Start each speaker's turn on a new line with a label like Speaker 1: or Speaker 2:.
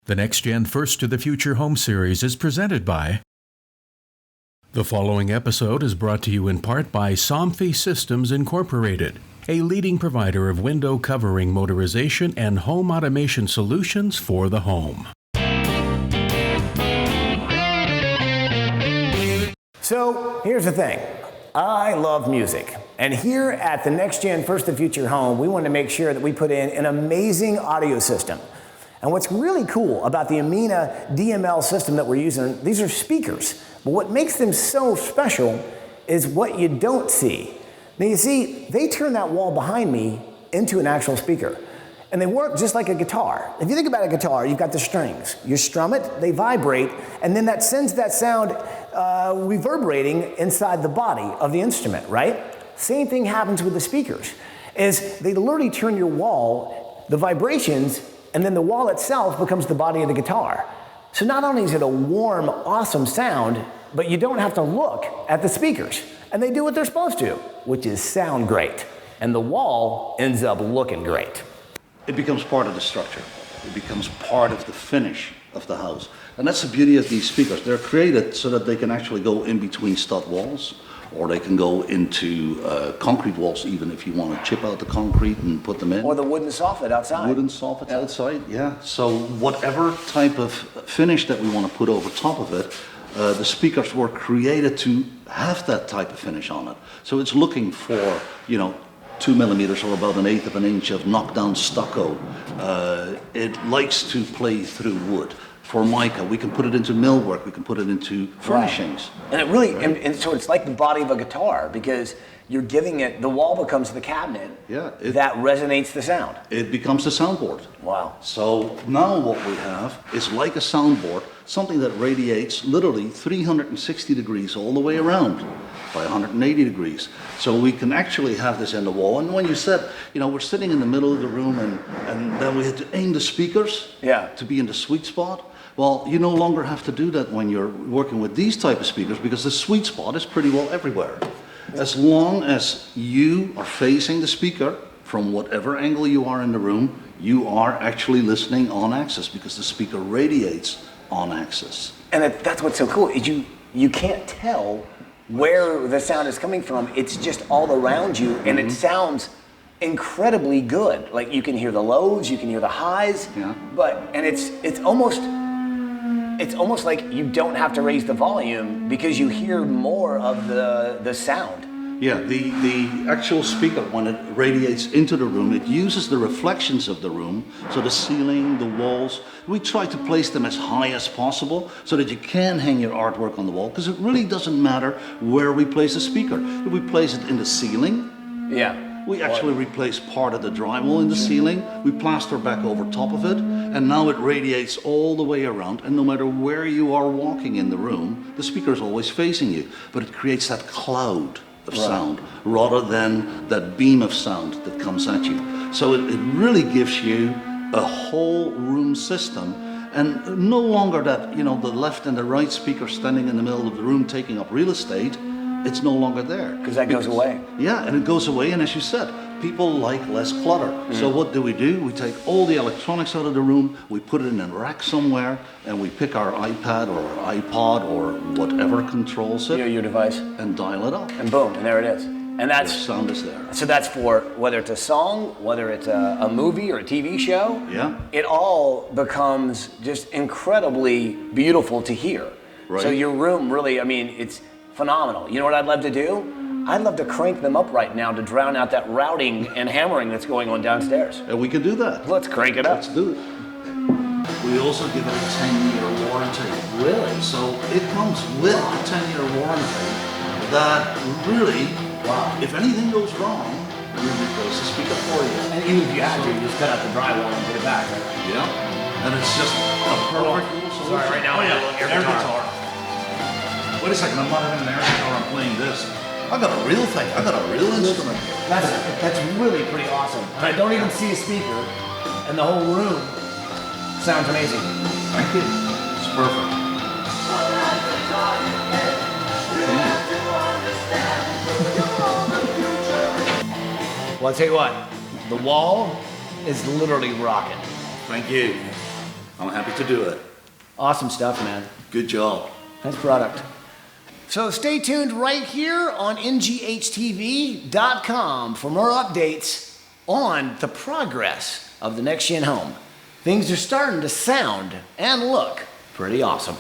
Speaker 1: The Next Gen First to the Future Home series is presented by... The following episode is brought to you in part by Somfy Systems Incorporated, a leading provider of window covering motorization and home automation solutions for the home.
Speaker 2: So here's the thing. I love music. And here at the Next Gen First to Future Home, we want to make sure that we put in an amazing audio system. And what's really cool about the Amina DML system that we're using, these are speakers. But what makes them so special is what you don't see. Now you see, they turn that wall behind me into an actual speaker. And they work just like a guitar. If you think about a guitar, you've got the strings. You strum it, they vibrate, and then that sends that sound reverberating inside the body of the instrument, right? Same thing happens with the speakers, is they literally turn your wall, the vibrations, and then the wall itself becomes the body of the guitar. So not only is it a warm, awesome sound, but you don't have to look at the speakers. And they do what they're supposed to, which is sound great. And the wall ends up looking great.
Speaker 3: It becomes part of the structure. It becomes part of the finish of the house. And that's the beauty of these speakers. They're created so that they can actually go in between stud walls, or they can go into concrete walls, even if you want to chip out the concrete and put them in.
Speaker 2: Or the wooden soffit outside.
Speaker 3: Wooden soffits outside, yeah. So whatever type of finish that we want to put over top of it, the speakers were created to have that type of finish on it. So it's looking for, 2 millimeters or about 1/8 of an inch of knockdown stucco. It likes to play through wood. For mica, we can put it into millwork, we can put it into furnishings.
Speaker 2: Right. And it really, and so it's like the body of a guitar, because you're giving it, the wall becomes the cabinet that resonates the sound.
Speaker 3: It becomes the soundboard.
Speaker 2: Wow.
Speaker 3: So now what we have is like a soundboard, something that radiates literally 360 degrees all the way around by 180 degrees. So we can actually have this in the wall. And when you said, we're sitting in the middle of the room and then we had to aim the speakers to be in the sweet spot. Well, you no longer have to do that when you're working with these type of speakers, because the sweet spot is pretty well everywhere. As long as you are facing the speaker from whatever angle you are in the room, you are actually listening on axis, because the speaker radiates on axis.
Speaker 2: And that's what's so cool, is you can't tell where the sound is coming from. It's just all around you, and it sounds incredibly good. Like you can hear the lows, you can hear the highs, and it's almost like you don't have to raise the volume because you hear more of the sound.
Speaker 3: Yeah, the actual speaker, when it radiates into the room, it uses the reflections of the room, so the ceiling, the walls. We try to place them as high as possible so that you can hang your artwork on the wall, because it really doesn't matter where we place the speaker. If we place it in the ceiling, we actually replace part of the drywall in the ceiling, we plaster back over top of it, and now it radiates all the way around, and no matter where you are walking in the room, the speaker is always facing you, but it creates that cloud of sound rather than that beam of sound that comes at you. So it really gives you a whole room system, and no longer that, the left and the right speaker standing in the middle of the room taking up real estate. It's no longer there.
Speaker 2: Because that goes away.
Speaker 3: Yeah, and it goes away, and as you said, people like less clutter. So what do? We take all the electronics out of the room, we put it in a rack somewhere, and we pick our iPad or our iPod or whatever controls it.
Speaker 2: Your device.
Speaker 3: And dial it up.
Speaker 2: And boom, and there it is. And that's...
Speaker 3: The sound is there.
Speaker 2: So that's for whether it's a song, whether it's a movie or a TV show.
Speaker 3: Yeah.
Speaker 2: It all becomes just incredibly beautiful to hear.
Speaker 3: Right.
Speaker 2: So your room really, it's phenomenal. You know what I'd love to do? I'd love to crank them up right now to drown out that routing and hammering that's going on downstairs.
Speaker 3: And we can do that.
Speaker 2: Let's crank it up.
Speaker 3: Let's do it. We also give it a 10-year warranty.
Speaker 2: Really?
Speaker 3: So it comes with a 10-year warranty that really, if anything goes wrong, we replace the speaker for you.
Speaker 2: And even if you had to, you just cut out the drywall and put it back, right?
Speaker 3: Yeah. And it's just a perfect little solution.
Speaker 2: Sorry, right now air guitar.
Speaker 3: Wait a second, I'm not having an air guitar, I'm playing this. I got a real thing, I got a real instrument.
Speaker 2: That's really pretty awesome. And I don't even see a speaker, and the whole room sounds amazing.
Speaker 3: Thank you. It's perfect.
Speaker 2: Well, I'll tell you what, the wall is literally rocking.
Speaker 3: Thank you. I'm happy to do it.
Speaker 2: Awesome stuff, man.
Speaker 3: Good job.
Speaker 2: Nice product. So stay tuned right here on nghtv.com for more updates on the progress of the next gen home. Things are starting to sound and look pretty awesome.